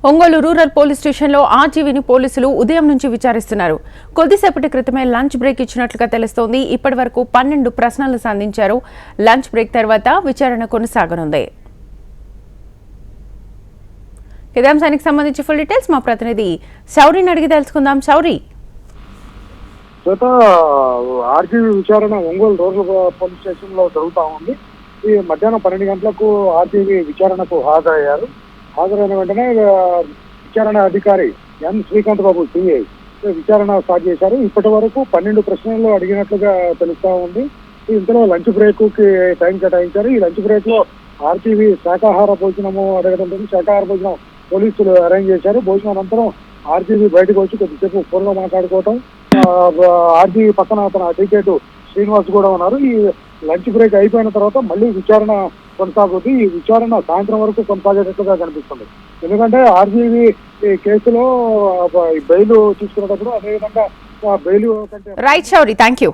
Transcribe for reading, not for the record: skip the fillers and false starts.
Ongole rural police స్టేషన్లో ఆర్జీవీని పోలీసులు ఉదయం నుంచి విచారిస్తున్నారు. కొద్దిసేపటి క్రితమే లంచ్ బ్రేక్ ఇచ్చినట్లుగా తెలుస్తోంది. ఇప్పటివరకు 12 ప్రశ్నలు సంధించారు. లంచ్ బ్రేక్ తర్వాత విచారణ కొనసాగనుంది. ఇదే అంశానికి సంబంధించి ఫుల్ డీటెయిల్స్ మా ప్రతినిధి శౌరిని అడిగి తెలుసుకుందాం. శౌరి, ఆర్జీవీ విచారణ ఒంగోలు రూరల్ పోలీస్ స్టేషన్ లో జరుగుతా ఉంది. ఈ మధ్యాహ్నం 12 గంటలకు ఆర్జీవీ విచారణకు హాజరయ్యారు. హాజరైన వెంటనే విచారణ అధికారి ఎన్ శ్రీకాంత్ బాబు సిఐ విచారణ స్టార్ట్ చేశారు. ఇప్పటి వరకు 12 ప్రశ్నలు అడిగినట్లుగా తెలుస్తా ఉంది. ఇందులో లంచ్ బ్రేక్ కి టైం కేటాయించారు. ఈ లంచ్ బ్రేక్ లో ఆర్జీవీ శాకాహార భోజనము అడగడం, శాకాహార భోజనం పోలీసులు అరేంజ్ చేశారు. భోజనం అనంతరం ఆర్జీవీ బయటకు వచ్చి కొద్దిసేపు ఫోన్లో మాట్లాడుకోవటం, ఆర్జీవీ పక్కన అతను అడ్వకేట్ శ్రీనివాస్ కూడా ఉన్నారు. ఈ లంచ్ బ్రేక్ అయిపోయిన తర్వాత మళ్ళీ విచారణ కొనసాగుతుంది. ఈ విచారణ సాయంత్రం వరకు కొనసాగేటట్లుగా కనిపిస్తుంది. ఎందుకంటే ఆర్జీవీ కేసులో బెయిల్ తీసుకునేటప్పుడు అదేవిధంగా bail right Shouri, thank you.